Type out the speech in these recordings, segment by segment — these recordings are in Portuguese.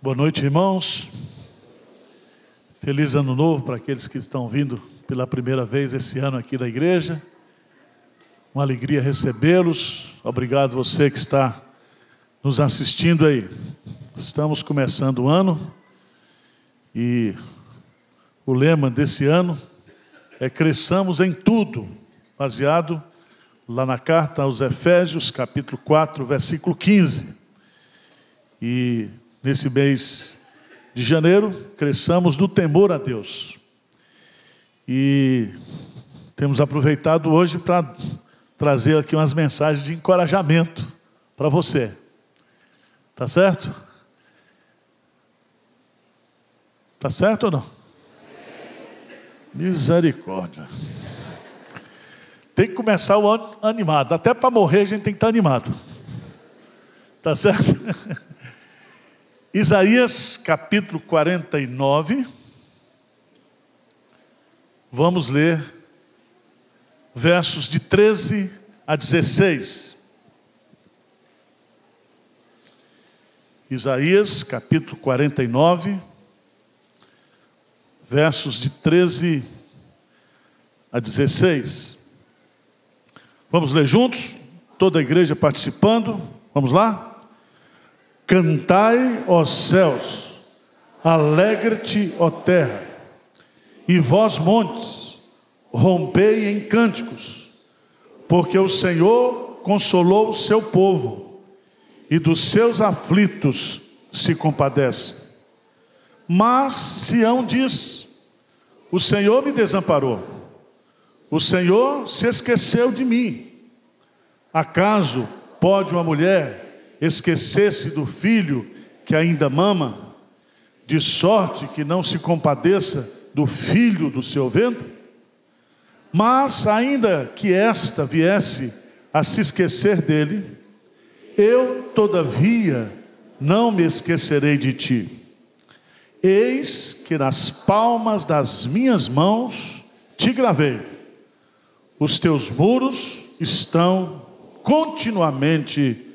Boa noite, irmãos. Feliz ano novo para aqueles que estão vindo pela primeira vez esse ano aqui da igreja. Uma alegria recebê-los. Obrigado você que está nos assistindo aí. Estamos começando o ano e o lema desse ano é cresçamos em tudo, baseado lá na carta aos Efésios, capítulo 4, versículo 15. E nesse mês de janeiro, cresçamos do temor a Deus. E temos aproveitado hoje para trazer aqui umas mensagens de encorajamento para você. Tá certo? Tá certo ou não? Misericórdia. Tem que começar o ano animado. Até para morrer a gente tem que estar animado. Tá certo? Isaías capítulo 49. Vamos ler versos de 13 a 16. Isaías capítulo 49, versos de 13 a 16. Vamos ler juntos? Toda a igreja participando. Vamos lá? Cantai, ó céus, alegre-te, ó terra, e vós, montes, rompei em cânticos, porque o Senhor consolou o seu povo, e dos seus aflitos se compadece. Mas Sião diz: o Senhor me desamparou, o Senhor se esqueceu de mim. Acaso pode uma mulher esquecer-se do filho que ainda mama, de sorte que não se compadeça do filho do seu ventre? Mas ainda que esta viesse a se esquecer dele, eu todavia não me esquecerei de ti. Eis que nas palmas das minhas mãos te gravei, os teus muros estão continuamente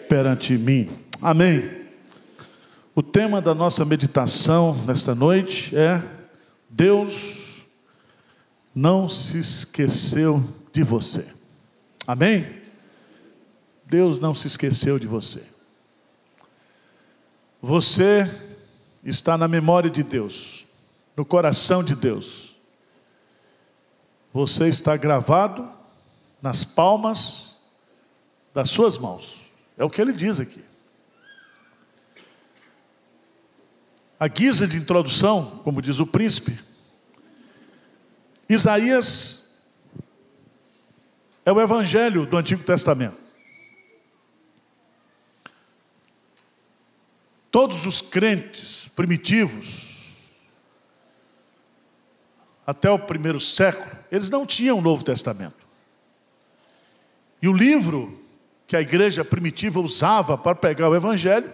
perante mim. Amém. O tema da nossa meditação nesta noite é: Deus não se esqueceu de você. Amém? Deus não se esqueceu de você. Você está na memória de Deus, no coração de Deus. Você está gravado nas palmas das suas mãos. É o que ele diz aqui. A guisa de introdução, como diz o príncipe, Isaías é o evangelho do Antigo Testamento. Todos os crentes primitivos, até o primeiro século, eles não tinham o Novo Testamento. E o livro que a igreja primitiva usava para pregar o evangelho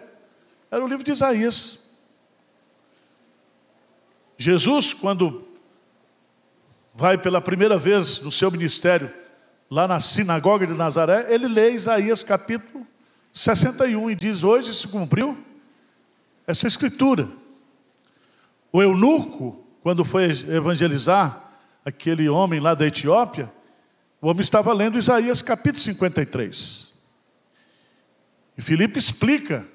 era o livro de Isaías. Jesus, quando vai pela primeira vez no seu ministério lá na sinagoga de Nazaré, ele lê Isaías capítulo 61 e diz: hoje se cumpriu essa escritura. O eunuco, quando foi evangelizar aquele homem lá da Etiópia, o homem estava lendo Isaías capítulo 53. E Filipe explica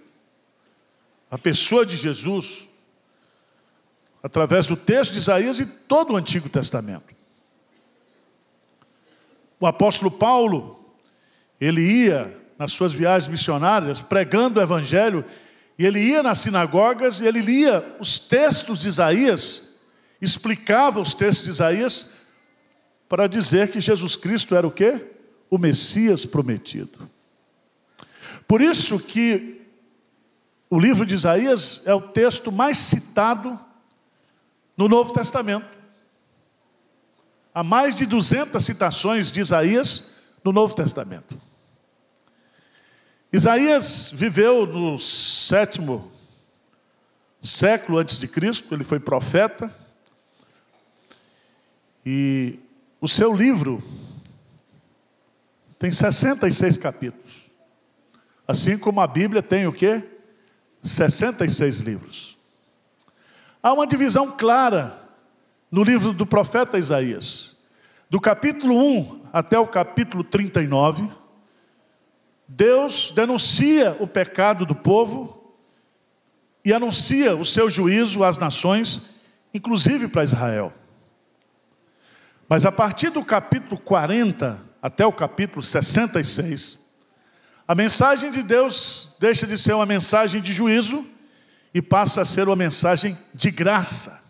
a pessoa de Jesus através do texto de Isaías e todo o Antigo Testamento. O apóstolo Paulo, ele ia nas suas viagens missionárias pregando o evangelho, e ele ia nas sinagogas e ele lia os textos de Isaías, explicava os textos de Isaías para dizer que Jesus Cristo era o quê? O Messias prometido. Por isso que o livro de Isaías é o texto mais citado no Novo Testamento. Há mais de 200 citações de Isaías no Novo Testamento. Isaías viveu no 7º século antes de Cristo, ele foi profeta. E o seu livro tem 66 capítulos. Assim como a Bíblia tem o quê? 66 livros. Há uma divisão clara no livro do profeta Isaías. Do capítulo 1 até o capítulo 39, Deus denuncia o pecado do povo e anuncia o seu juízo às nações, inclusive para Israel. Mas a partir do capítulo 40 até o capítulo 66, a mensagem de Deus deixa de ser uma mensagem de juízo e passa a ser uma mensagem de graça.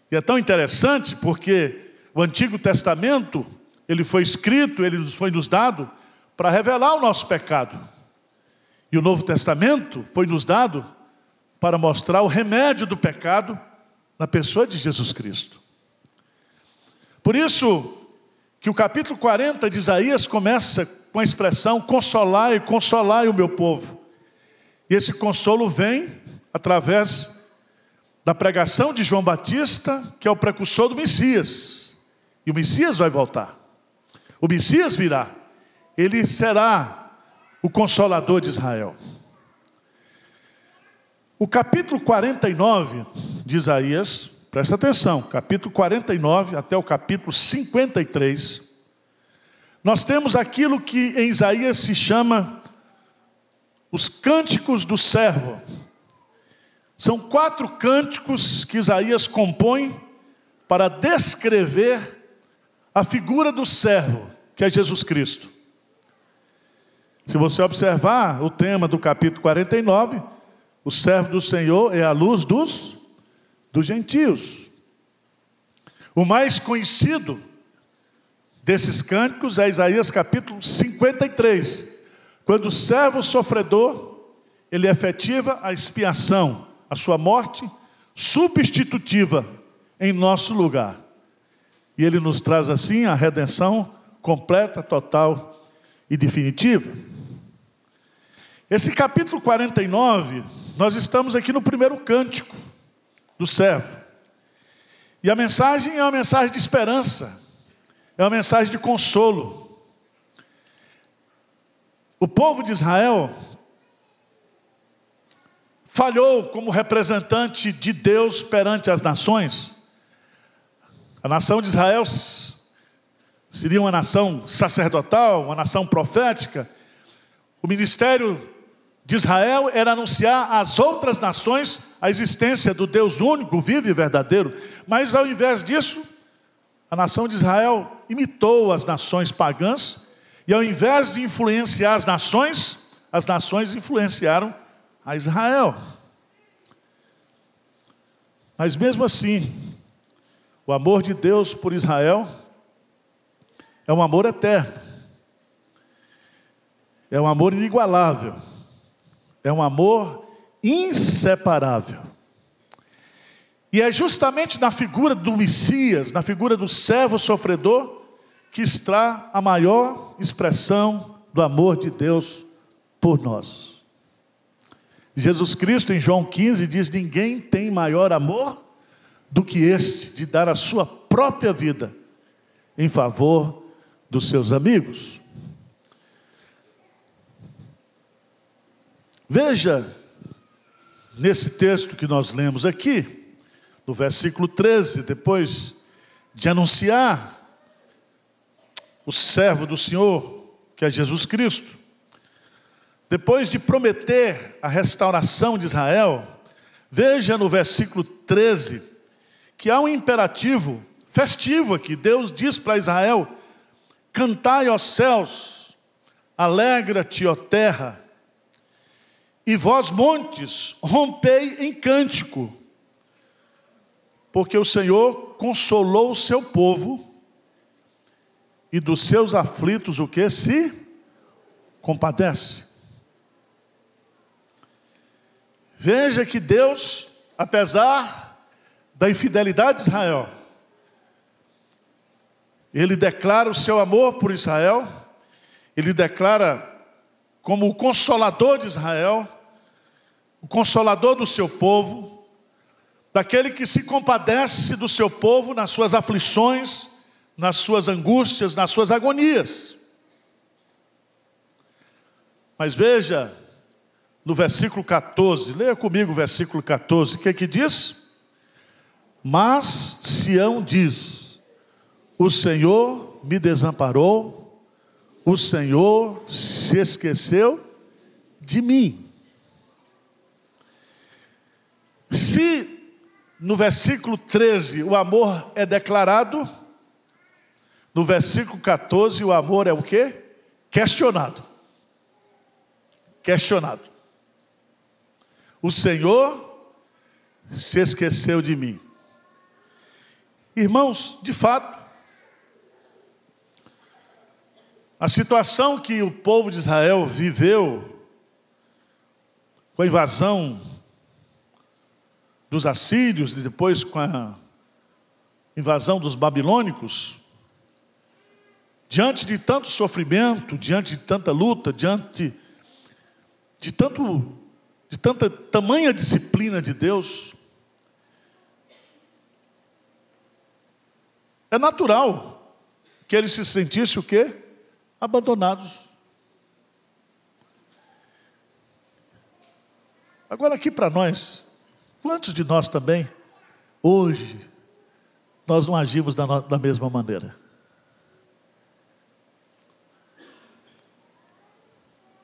E é tão interessante porque o Antigo Testamento, ele foi escrito, ele foi nos dado para revelar o nosso pecado. E o Novo Testamento foi nos dado para mostrar o remédio do pecado na pessoa de Jesus Cristo. Por isso que o capítulo 40 de Isaías começa com a expressão consolai o meu povo. E esse consolo vem através da pregação de João Batista, que é o precursor do Messias. E o Messias vai voltar. O Messias virá. Ele será o consolador de Israel. O capítulo 49 de Isaías, presta atenção, capítulo 49 até o capítulo 53, nós temos aquilo que em Isaías se chama os cânticos do servo. São 4 cânticos que Isaías compõe para descrever a figura do servo, que é Jesus Cristo. Se você observar o tema do capítulo 49, o servo do Senhor é a luz dos gentios. O mais conhecido desses cânticos é Isaías capítulo 53, quando o servo sofredor, ele efetiva a expiação, a sua morte substitutiva em nosso lugar. E ele nos traz assim a redenção completa, total e definitiva. Esse capítulo 49, nós estamos aqui no primeiro cântico do servo. E a mensagem é uma mensagem de esperança, é uma mensagem de consolo. O povo de Israel falhou como representante de Deus perante as nações. A nação de Israel seria uma nação sacerdotal, uma nação profética. O ministério de Israel era anunciar às outras nações a existência do Deus único, vivo e verdadeiro. Mas ao invés disso, a nação de Israel imitou as nações pagãs. E ao invés de influenciar as nações influenciaram a Israel. Mas mesmo assim, o amor de Deus por Israel é um amor eterno. É um amor inigualável. É um amor inseparável. E é justamente na figura do Messias, na figura do servo sofredor, que está a maior expressão do amor de Deus por nós. Jesus Cristo, em João 15, diz: ninguém tem maior amor do que este, de dar a sua própria vida em favor dos seus amigos. Veja, nesse texto que nós lemos aqui, no versículo 13, depois de anunciar o servo do Senhor, que é Jesus Cristo, depois de prometer a restauração de Israel, veja no versículo 13, que há um imperativo festivo aqui. Deus diz para Israel: cantai, ó céus, alegra-te, ó terra, e vós, montes, rompei em cântico, porque o Senhor consolou o seu povo, e dos seus aflitos o que? Se compadece. Veja que Deus, apesar da infidelidade de Israel, Ele declara o seu amor por Israel, Ele declara como o consolador de Israel, o consolador do seu povo, daquele que se compadece do seu povo nas suas aflições, nas suas angústias, nas suas agonias. Mas veja, no versículo 14. Leia comigo o versículo 14. O que é que diz? Mas Sião diz: o Senhor me desamparou, o Senhor se esqueceu de mim. Se no versículo 13 o amor é declarado, no versículo 14 o amor é o quê? Questionado. Questionado. O Senhor se esqueceu de mim. Irmãos, de fato, a situação que o povo de Israel viveu com a invasão dos assírios e depois com a invasão dos babilônicos, diante de tanto sofrimento, diante de tanta luta, diante de tanta tamanha disciplina de Deus, é natural que eles se sentissem o quê? Abandonados. Agora aqui para nós, quantos de nós também, hoje, nós não agimos da mesma maneira?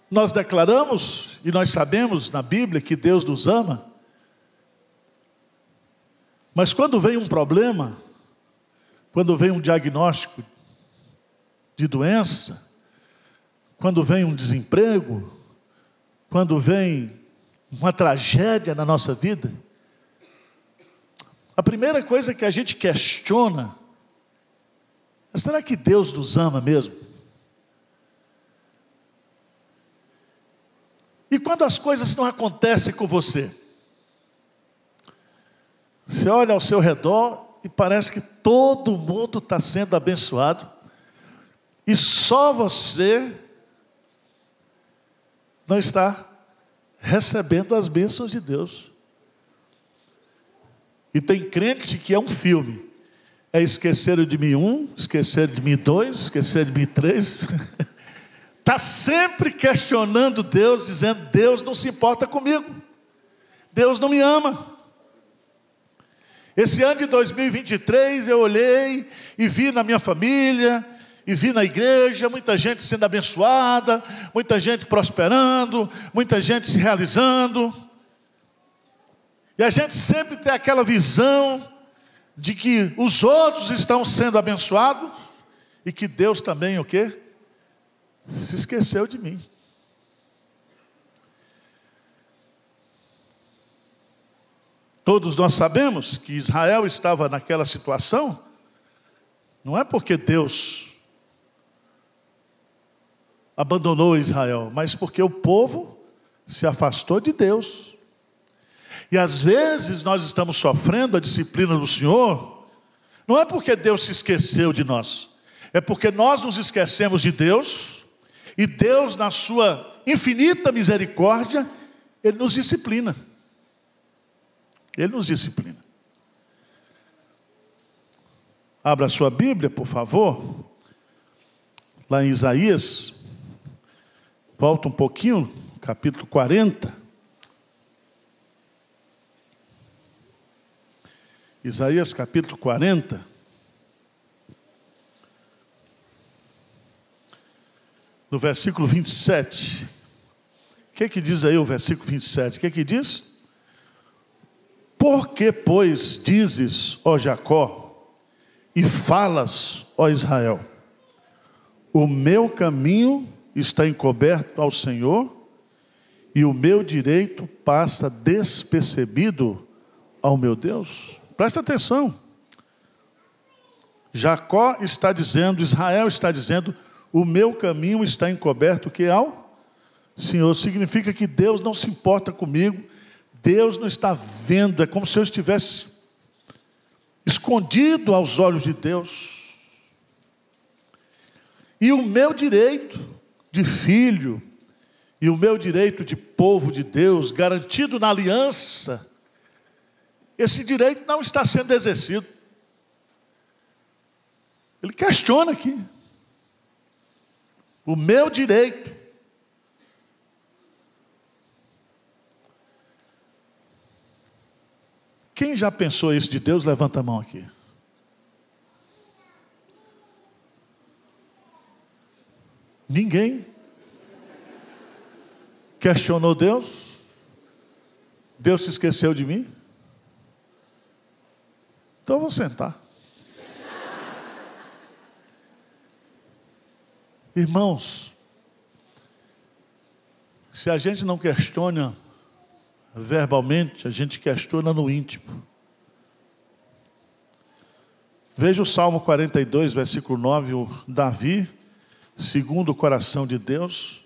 Nós declaramos e nós sabemos na Bíblia que Deus nos ama, mas quando vem um problema, quando vem um diagnóstico de doença, quando vem um desemprego, quando vem uma tragédia na nossa vida, a primeira coisa que a gente questiona é: será que Deus nos ama mesmo? E quando as coisas não acontecem com você? Você olha ao seu redor e parece que todo mundo está sendo abençoado e só você não está recebendo as bênçãos de Deus. E tem crente que é um filme: é esqueceram de mim 1, esqueceram de mim 2, esqueceram de mim 3. Está sempre questionando Deus, dizendo: Deus não se importa comigo, Deus não me ama. Esse ano de 2023 eu olhei e vi na minha família, e vi na igreja, muita gente sendo abençoada, muita gente prosperando, muita gente se realizando. E a gente sempre tem aquela visão de que os outros estão sendo abençoados e que Deus também o quê? Se esqueceu de mim. Todos nós sabemos que Israel estava naquela situação, não é porque Deus abandonou Israel, mas porque o povo se afastou de Deus. E às vezes nós estamos sofrendo a disciplina do Senhor, não é porque Deus se esqueceu de nós, é porque nós nos esquecemos de Deus, e Deus, na sua infinita misericórdia, Ele nos disciplina. Ele nos disciplina. Abra a sua Bíblia, por favor, lá em Isaías, volta um pouquinho, capítulo 40. Isaías capítulo 40. No versículo 27. O que diz aí o versículo 27? O que diz? Por que, pois, dizes, ó Jacó, e falas, ó Israel, o meu caminho está encoberto ao Senhor, e o meu direito passa despercebido ao meu Deus? Presta atenção. Jacó está dizendo, Israel está dizendo: o meu caminho está encoberto que ao Senhor. Significa que Deus não se importa comigo, Deus não está vendo, é como se eu estivesse escondido aos olhos de Deus. E o meu direito de filho, e o meu direito de povo de Deus, garantido na aliança, esse direito não está sendo exercido. Ele questiona aqui. O meu direito. Quem já pensou isso de Deus, levanta a mão aqui. Ninguém questionou Deus? Deus se esqueceu de mim? Então eu vou sentar. Irmãos, se a gente não questiona verbalmente, a gente questiona no íntimo. Veja o Salmo 42, versículo 9, o Davi, segundo o coração de Deus.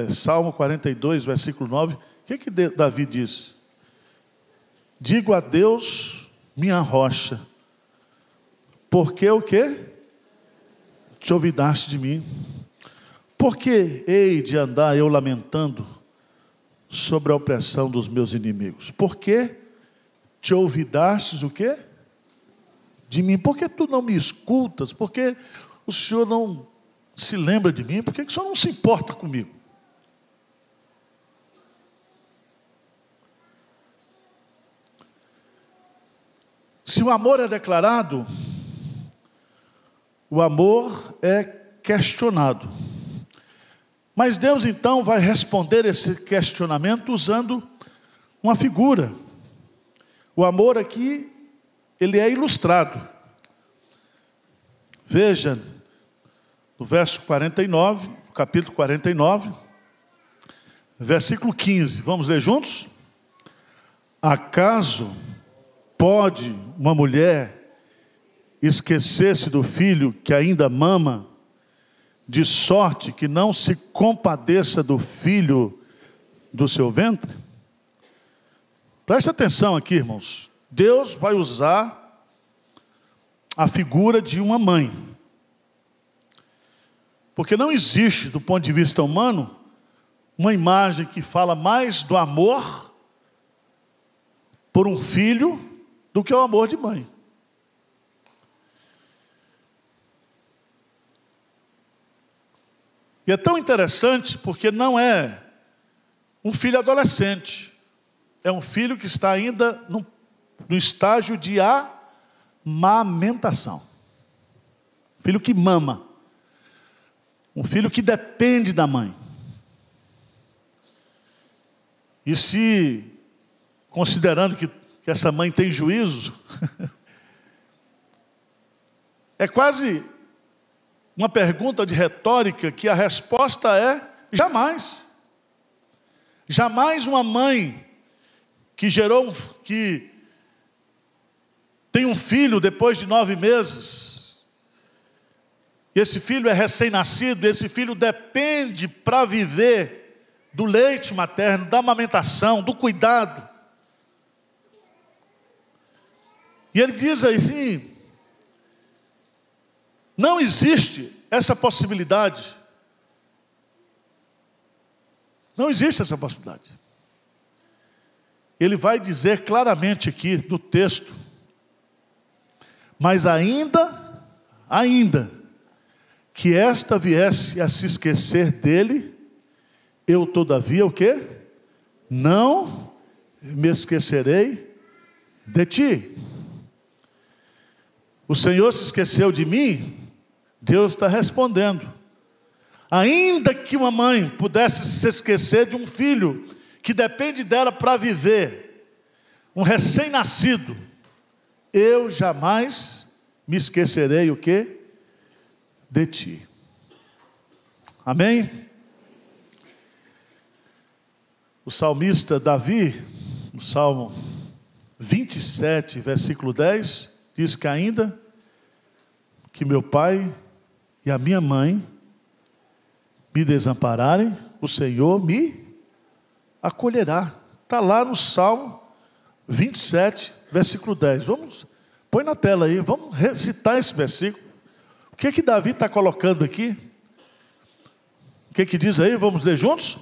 Salmo 42, versículo 9. O que Davi diz? Digo a Deus, minha rocha, porque o quê? Te olvidaste de mim. Porque hei de andar eu lamentando sobre a opressão dos meus inimigos? Porque te olvidastes o quê? De mim. Por que tu não me escutas? Por que o Senhor não se lembra de mim? Por que o Senhor não se importa comigo? Se o amor é declarado, o amor é questionado. Mas Deus então vai responder esse questionamento usando uma figura. O amor aqui, ele é ilustrado. Veja, no verso 49, capítulo 49, versículo 15. Vamos ler juntos? Acaso pode uma mulher esquecer-se do filho que ainda mama, de sorte que não se compadeça do filho do seu ventre? Preste atenção aqui, irmãos. Deus vai usar a figura de uma mãe. Porque não existe, do ponto de vista humano, uma imagem que fala mais do amor por um filho do que o amor de mãe. E é tão interessante porque não é um filho adolescente. É um filho que está ainda no estágio de amamentação. Filho que mama. Um filho que depende da mãe. E se, considerando que essa mãe tem juízo, é quase uma pergunta de retórica que a resposta é jamais. Jamais uma mãe que que tem um filho depois de 9 meses, e esse filho é recém-nascido, esse filho depende para viver do leite materno, da amamentação, do cuidado. E ele diz assim, não existe essa possibilidade. Não existe essa possibilidade. Ele vai dizer claramente aqui no texto, mas ainda que esta viesse a se esquecer dele, eu todavia o quê? Não me esquecerei de ti. O Senhor se esqueceu de mim? Deus está respondendo. Ainda que uma mãe pudesse se esquecer de um filho que depende dela para viver, um recém-nascido, eu jamais me esquecerei o quê? De ti. Amém? O salmista Davi, no Salmo 27, versículo 10, diz que ainda que meu pai e a minha mãe me desampararem, o Senhor me acolherá. Está lá no Salmo 27, versículo 10. Põe na tela aí, vamos recitar esse versículo. O que Davi está colocando aqui? O que diz aí? Vamos ler juntos?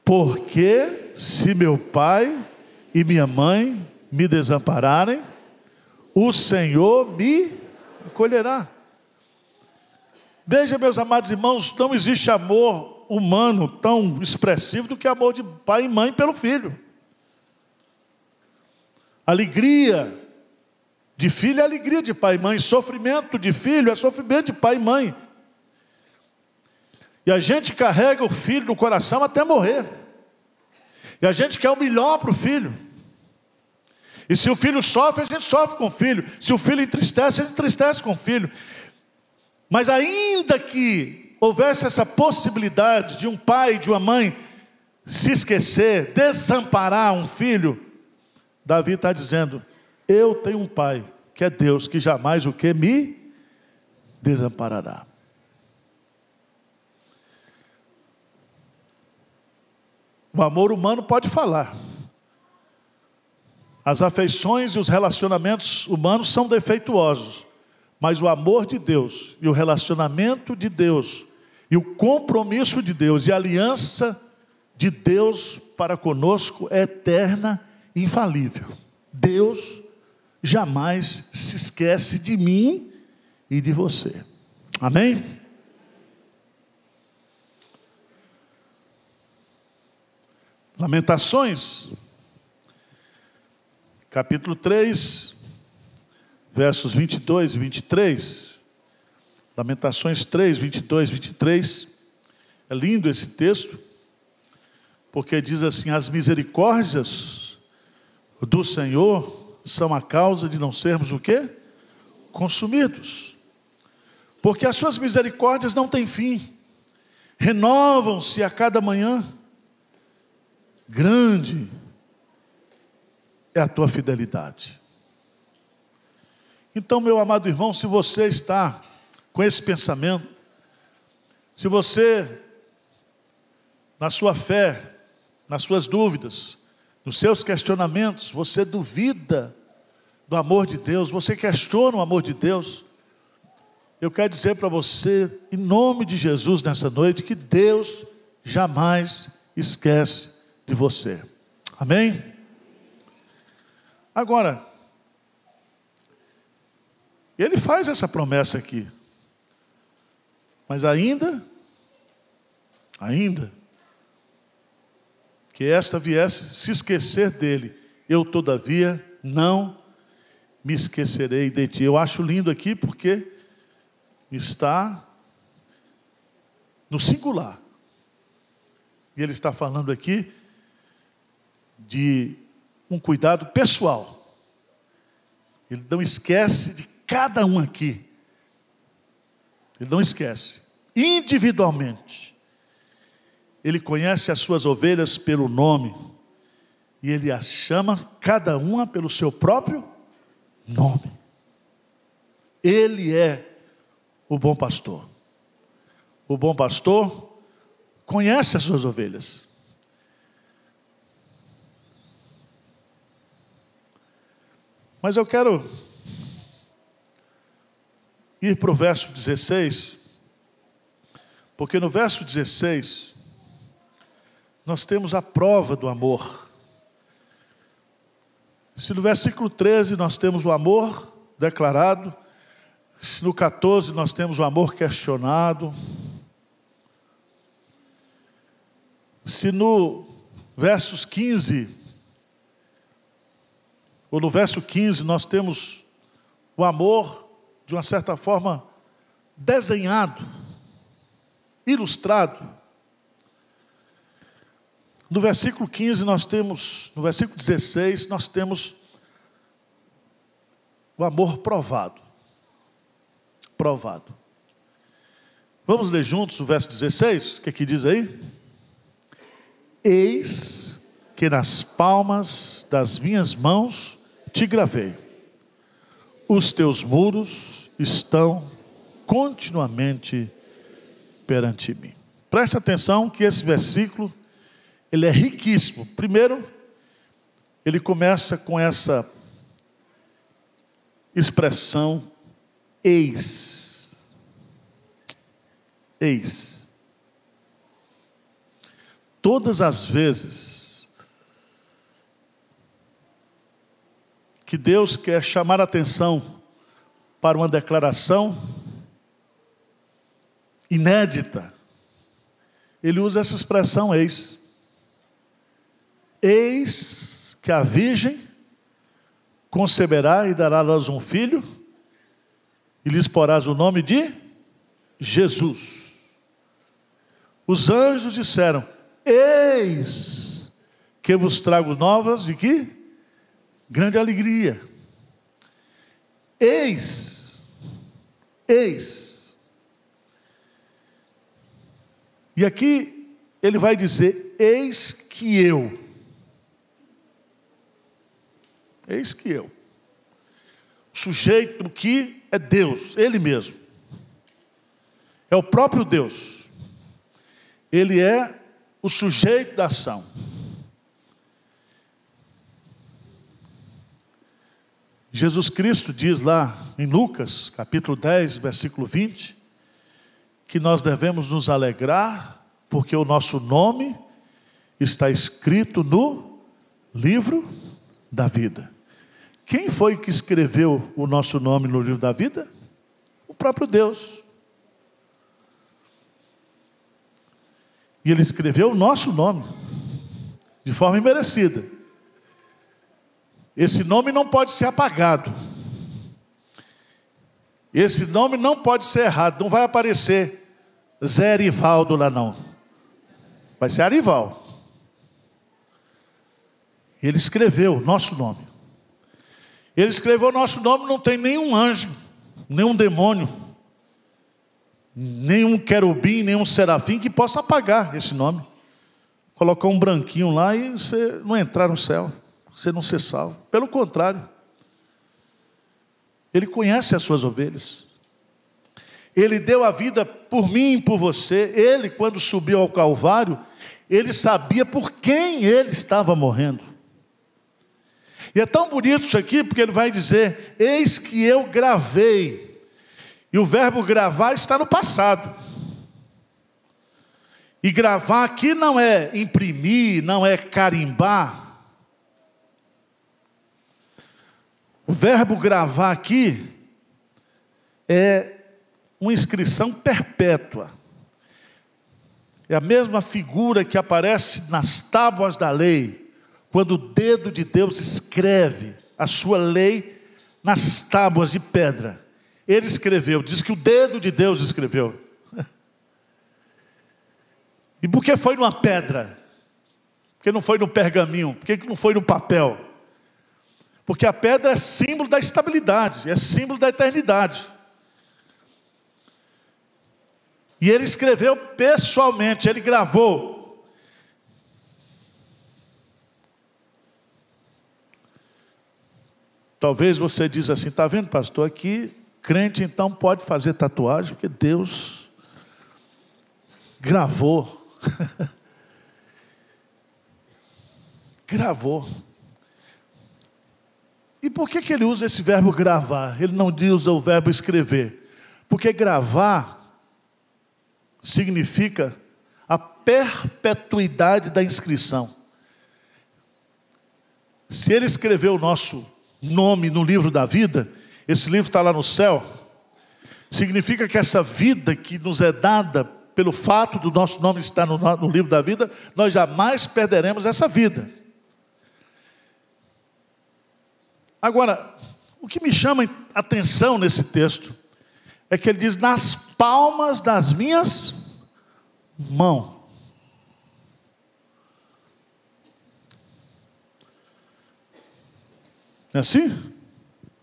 Porque se meu pai e minha mãe me desampararem, o Senhor me acolherá. Veja, meus amados irmãos, não existe amor humano tão expressivo do que amor de pai e mãe pelo filho. Alegria de filho é alegria de pai e mãe. Sofrimento de filho é sofrimento de pai e mãe. E a gente carrega o filho no coração até morrer. E a gente quer o melhor para o filho. E se o filho sofre, a gente sofre com o filho. Se o filho entristece, a gente entristece com o filho. Mas ainda que houvesse essa possibilidade de um pai e de uma mãe se esquecer, desamparar um filho, Davi está dizendo: eu tenho um pai, que é Deus, que jamais o que me desamparará. O amor humano pode falar. As afeições e os relacionamentos humanos são defeituosos. Mas o amor de Deus e o relacionamento de Deus e o compromisso de Deus e a aliança de Deus para conosco é eterna e infalível. Deus jamais se esquece de mim e de você. Amém? Lamentações, capítulo 3, versos 22 e 23. Lamentações 3, 22 e 23. É lindo esse texto, porque diz assim: as misericórdias do Senhor são a causa de não sermos o quê? Consumidos. Porque as suas misericórdias não têm fim, renovam-se a cada manhã. Grande é a tua fidelidade. Então, meu amado irmão, se você está com esse pensamento, se você, na sua fé, nas suas dúvidas, nos seus questionamentos, você duvida do amor de Deus, você questiona o amor de Deus, eu quero dizer para você, em nome de Jesus nessa noite, que Deus jamais esquece de você. Amém? Agora, ele faz essa promessa aqui. Mas ainda que esta viesse se esquecer dele, eu todavia não me esquecerei de ti. Eu acho lindo aqui porque está no singular. E ele está falando aqui de um cuidado pessoal. Ele não esquece de cada um aqui. Ele não esquece. Individualmente. Ele conhece as suas ovelhas pelo nome. E ele as chama cada uma pelo seu próprio nome. Ele é o bom pastor. O bom pastor conhece as suas ovelhas. Mas eu quero ir para o verso 16, porque no verso 16 nós temos a prova do amor. Se no versículo 13 nós temos o amor declarado, se no 14 nós temos o amor questionado, se no versos 15 ou no verso 15 nós temos o amor de uma certa forma desenhado, ilustrado. No versículo 15 nós temos, no versículo 16 nós temos o amor provado. Provado. Vamos ler juntos o verso 16, o que aqui diz aí? Eis que nas palmas das minhas mãos te gravei. Os teus muros estão continuamente perante mim. Preste atenção que esse versículo, ele é riquíssimo. Primeiro, ele começa com essa expressão eis. Eis. Todas as vezes que Deus quer chamar a atenção para uma declaração inédita, ele usa essa expressão eis. Eis que a virgem conceberá e dará a luz um filho, e lhes porás o nome de Jesus. Os anjos disseram: eis que vos trago novas de que? Grande alegria. Eis. E aqui ele vai dizer: eis que eu. Eis que eu. O sujeito que é Deus, Ele mesmo. É o próprio Deus. Ele é o sujeito da ação. Jesus Cristo diz lá em Lucas, capítulo 10, versículo 20, que nós devemos nos alegrar, porque o nosso nome está escrito no livro da vida. Quem foi que escreveu o nosso nome no livro da vida? O próprio Deus. E Ele escreveu o nosso nome, de forma imerecida. Esse nome não pode ser apagado. Esse nome não pode ser errado. Não vai aparecer Zé Arivaldo lá não. Vai ser Arival. Ele escreveu o nosso nome. Ele escreveu o nosso nome, não tem nenhum anjo, nenhum demônio, nenhum querubim, nenhum serafim que possa apagar esse nome. Colocar um branquinho lá e você não entrar no céu, você não ser salvo. Pelo contrário, Ele conhece as suas ovelhas. Ele deu a vida por mim e por você. Ele, quando subiu ao Calvário, Ele sabia por quem Ele estava morrendo. E é tão bonito isso aqui, porque ele vai dizer: eis que eu gravei. E o verbo gravar está no passado. E gravar aqui não é imprimir, não é carimbar. O verbo gravar aqui é uma inscrição perpétua. É a mesma figura que aparece nas tábuas da lei, quando o dedo de Deus escreve a sua lei nas tábuas de pedra. Ele escreveu, diz que o dedo de Deus escreveu. E por que foi numa pedra? Por que não foi no pergaminho? Por que não foi no papel? Porque a pedra é símbolo da estabilidade, é símbolo da eternidade. E ele escreveu pessoalmente, ele gravou. Talvez você diz assim: está vendo, pastor, aqui crente então pode fazer tatuagem, porque Deus gravou. Gravou. E por que ele usa esse verbo gravar? Ele não usa o verbo escrever. Porque gravar significa a perpetuidade da inscrição. Se ele escreveu o nosso nome no livro da vida, esse livro está lá no céu, significa que essa vida que nos é dada pelo fato do nosso nome estar no livro da vida, nós jamais perderemos essa vida. Agora, o que me chama a atenção nesse texto é que ele diz: nas palmas das minhas mãos. Não é assim?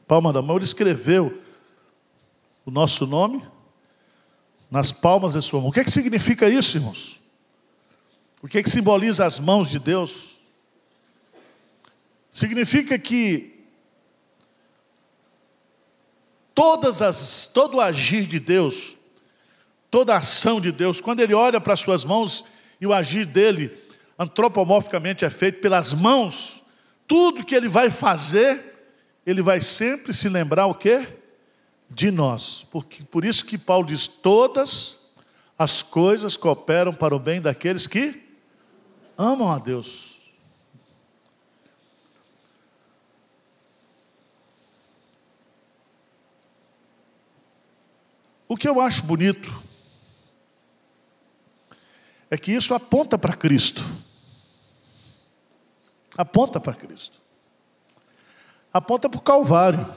Palma da mão. Ele escreveu o nosso nome nas palmas da sua mão. O que é que significa isso, irmãos? O que é que simboliza as mãos de Deus? Significa que todo o agir de Deus, toda a ação de Deus, quando Ele olha para as suas mãos e o agir dele antropomorficamente é feito pelas mãos, tudo que Ele vai fazer, Ele vai sempre se lembrar o quê? De nós. Por isso que Paulo diz: todas as coisas cooperam para o bem daqueles que amam a Deus. O que eu acho bonito é que isso aponta para Cristo. Aponta para Cristo. Aponta para o Calvário.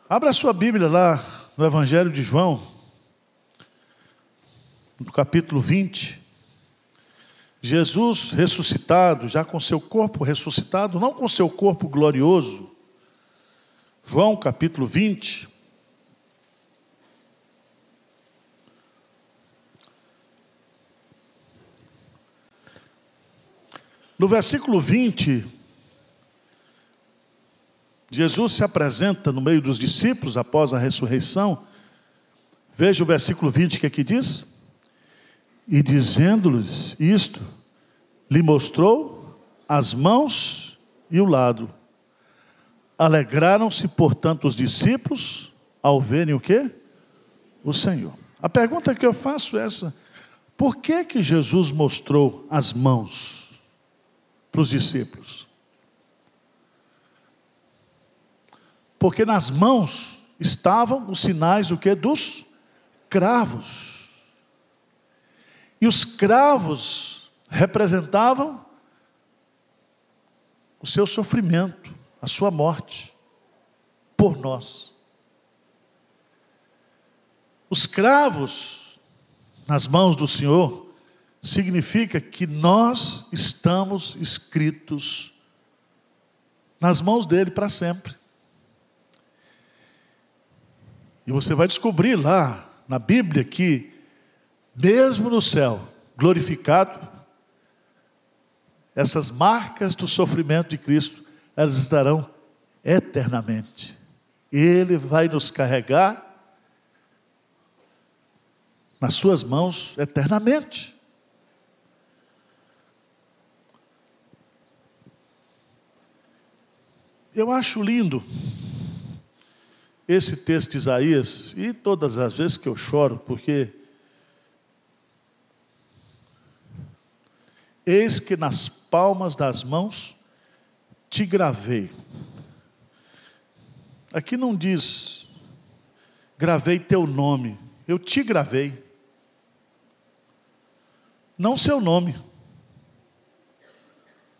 Abra a sua Bíblia lá no Evangelho de João, no capítulo 20. Jesus ressuscitado, já com seu corpo ressuscitado, não com seu corpo glorioso. João capítulo 20. No versículo 20, Jesus se apresenta no meio dos discípulos após a ressurreição. Veja o versículo 20 que aqui diz: e dizendo-lhes isto, lhe mostrou as mãos e o lado. Alegraram-se, portanto, os discípulos ao verem o quê? O Senhor. A pergunta que eu faço é essa: por que Jesus mostrou as mãos para os discípulos? Porque nas mãos estavam os sinais do quê? Dos cravos. E os cravos representavam o seu sofrimento, a sua morte, por nós. Os cravos nas mãos do Senhor significa que nós estamos escritos nas mãos dele para sempre. E você vai descobrir lá na Bíblia que, mesmo no céu, glorificado, essas marcas do sofrimento de Cristo, elas estarão eternamente. Ele vai nos carregar nas suas mãos eternamente. Eu acho lindo esse texto de Isaías, e todas as vezes que eu choro, porque eis que nas palmas das mãos te gravei. Aqui não diz gravei teu nome, eu te gravei. Não seu nome,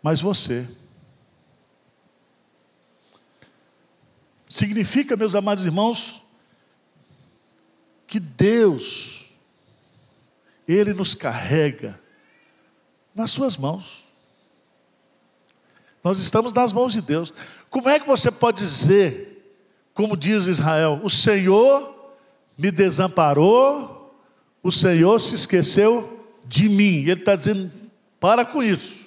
mas você. Significa, meus amados irmãos, que Deus, Ele nos carrega nas suas mãos. Nós estamos nas mãos de Deus. Como é que você pode dizer, como diz Israel, o Senhor me desamparou, o Senhor se esqueceu de mim? Ele está dizendo, para com isso.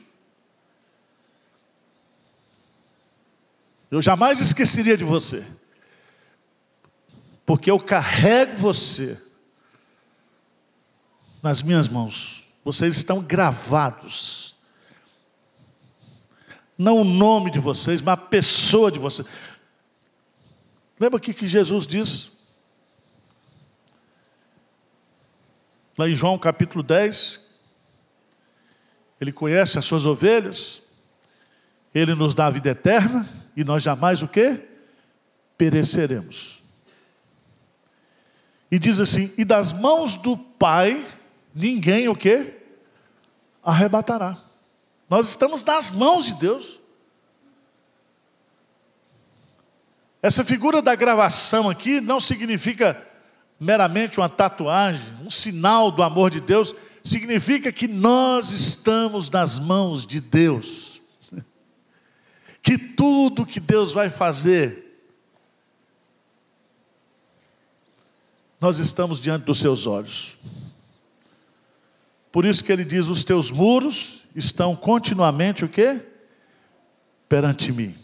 Eu jamais esqueceria de você, porque eu carrego você nas minhas mãos. Vocês estão gravados, não o nome de vocês, mas a pessoa de vocês. Lembra o que Jesus diz? Lá em João capítulo 10, Ele conhece as suas ovelhas, Ele nos dá a vida eterna, e nós jamais o quê? Pereceremos. E diz assim, e das mãos do Pai, ninguém o quê? Arrebatará. Nós estamos nas mãos de Deus. Essa figura da gravação aqui não significa meramente uma tatuagem, um sinal do amor de Deus. Significa que nós estamos nas mãos de Deus. Que tudo que Deus vai fazer, nós estamos diante dos seus olhos. Por isso que ele diz, os teus muros estão continuamente o quê? Perante mim.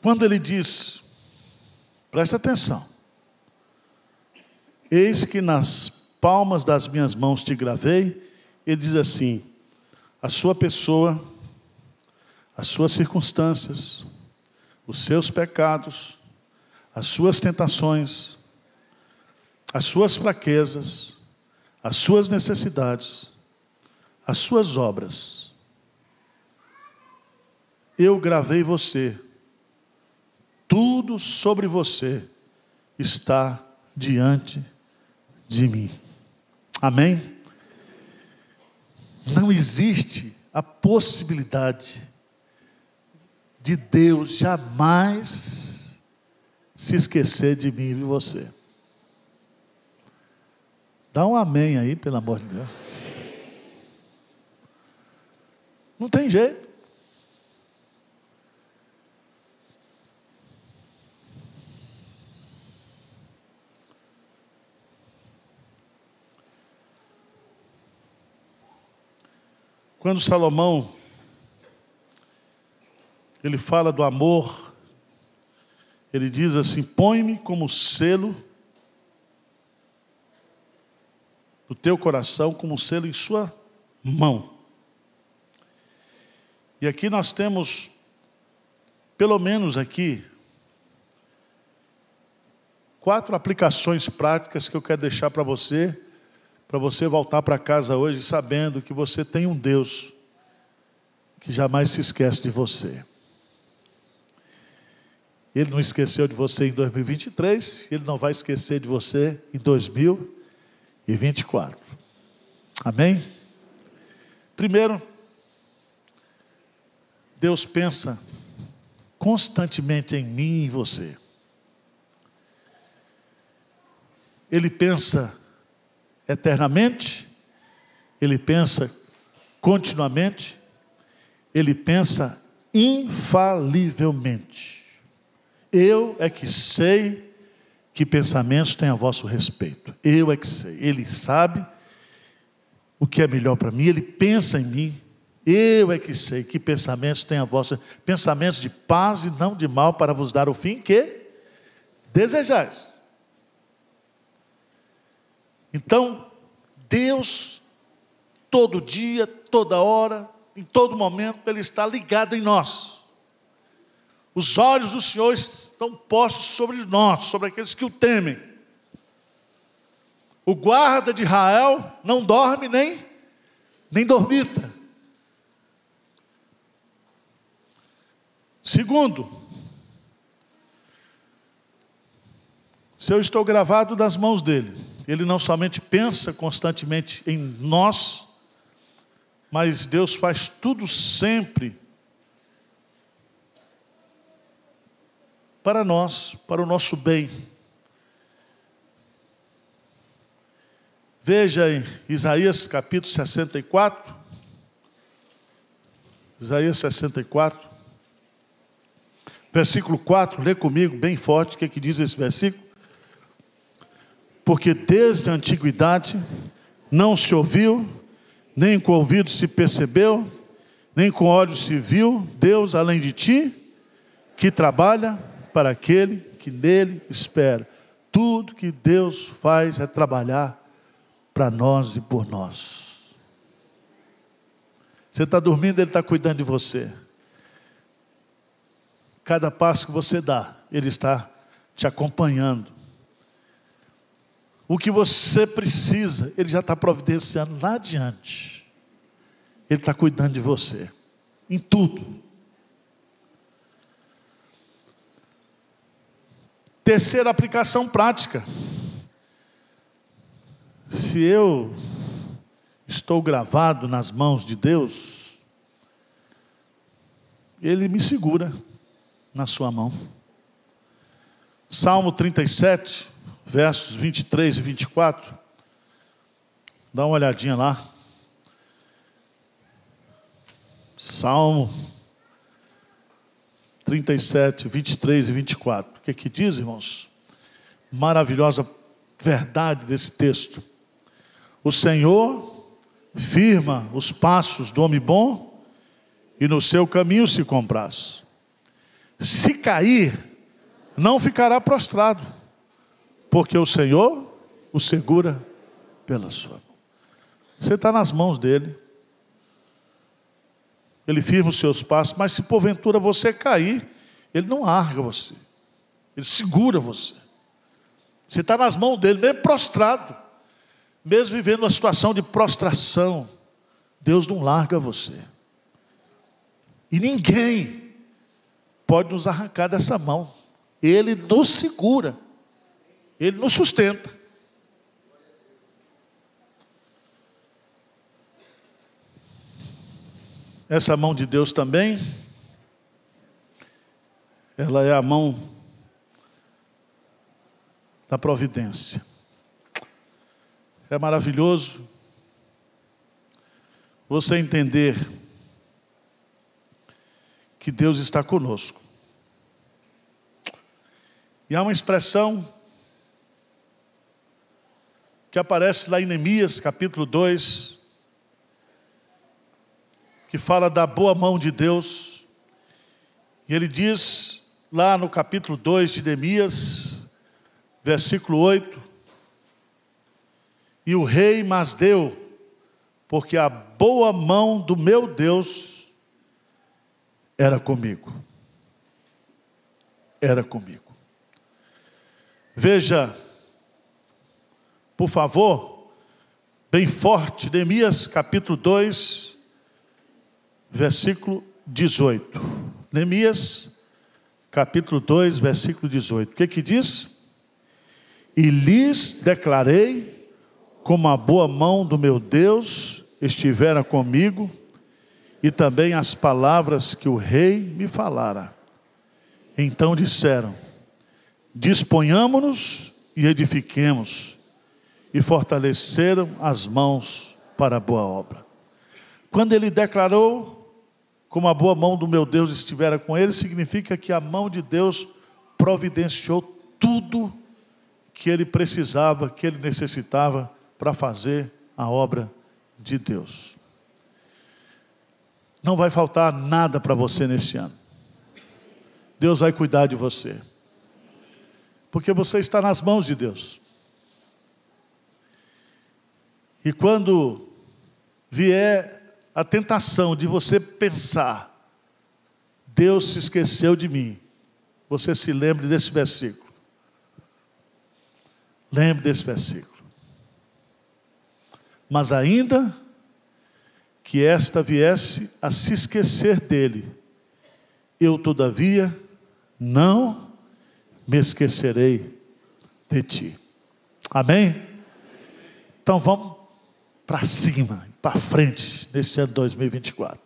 Quando ele diz, presta atenção, eis que nas palmas das minhas mãos te gravei, ele diz assim, a sua pessoa, as suas circunstâncias, os seus pecados, as suas tentações, as suas fraquezas, as suas necessidades, as suas obras. Eu gravei você tudo sobre você está diante de mim. Amém? Não existe a possibilidade de Deus jamais se esquecer de mim e de você. Dá um amém aí, pelo amor de Deus. Não tem jeito. Quando Salomão, ele fala do amor, ele diz assim: põe-me como selo do teu coração, como selo em sua mão. E aqui nós temos, pelo menos aqui, 4 aplicações práticas que eu quero deixar para você voltar para casa hoje sabendo que você tem um Deus que jamais se esquece de você. Ele não esqueceu de você em 2023, Ele não vai esquecer de você em 2024. Amém? Primeiro, Deus pensa constantemente em mim e em você. Ele pensa eternamente, Ele pensa continuamente, Ele pensa infalivelmente. Eu é que sei que pensamentos têm a vosso respeito. Eu é que sei. Ele sabe o que é melhor para mim, Ele pensa em mim. Eu é que sei que pensamentos têm a vossa, pensamentos de paz e não de mal, para vos dar o fim que desejais. Então, Deus, todo dia, toda hora, em todo momento, Ele está ligado em nós. Os olhos do Senhor estão postos sobre nós, sobre aqueles que o temem. O guarda de Israel não dorme nem dormita. Segundo, se eu estou gravado nas mãos dEle, Ele não somente pensa constantemente em nós, mas Deus faz tudo sempre para nós, para o nosso bem. Veja em Isaías capítulo 64, Isaías 64, versículo 4, lê comigo bem forte, o que diz esse versículo? Porque desde a antiguidade não se ouviu, nem com o ouvido se percebeu, nem com olhos se viu, Deus além de ti, que trabalha para aquele que nele espera. Tudo que Deus faz é trabalhar para nós e por nós. Você está dormindo, Ele está cuidando de você. Cada passo que você dá, Ele está te acompanhando. O que você precisa, Ele já está providenciando lá adiante. Ele está cuidando de você, em tudo. Terceira aplicação prática. Se eu estou gravado nas mãos de Deus, Ele me segura na sua mão. Salmo 37, versos 23 e 24. Dá uma olhadinha lá. Salmo 37, 23 e 24. O que diz, irmãos? Maravilhosa verdade desse texto. O Senhor firma os passos do homem bom e no seu caminho se compraz. Se cair, não ficará prostrado, porque o Senhor o segura pela sua mão. Você está nas mãos dEle. Ele firma os seus passos, mas se porventura você cair, Ele não larga você. Ele segura você. Você está nas mãos dEle, mesmo prostrado, mesmo vivendo uma situação de prostração, Deus não larga você. E ninguém pode nos arrancar dessa mão. Ele nos segura, Ele nos sustenta. Essa mão de Deus também, ela é a mão da providência. É maravilhoso você entender que Deus está conosco. E há uma expressão que aparece lá em Neemias, capítulo 2, que fala da boa mão de Deus. E ele diz, lá no capítulo 2 de Neemias, versículo 8, e o rei mas deu, porque a boa mão do meu Deus era comigo. Era comigo. Veja, por favor, bem forte, Neemias capítulo 2, versículo 18. Neemias capítulo 2, versículo 18. O que diz? E lhes declarei como a boa mão do meu Deus estivera comigo, e também as palavras que o rei me falara. Então disseram: disponhamo-nos e edifiquemos, e fortaleceram as mãos para a boa obra. Quando ele declarou como a boa mão do meu Deus estivera com ele, significa que a mão de Deus providenciou tudo que ele precisava, que ele necessitava para fazer a obra de Deus. Não vai faltar nada para você neste ano. Deus vai cuidar de você, porque você está nas mãos de Deus. E quando vier a tentação de você pensar, Deus se esqueceu de mim, você se lembre desse versículo. Lembre desse versículo. Mas ainda que esta viesse a se esquecer dele, eu todavia não me esquecerei de ti. Amém? Então vamos para cima, para frente, nesse ano 2024.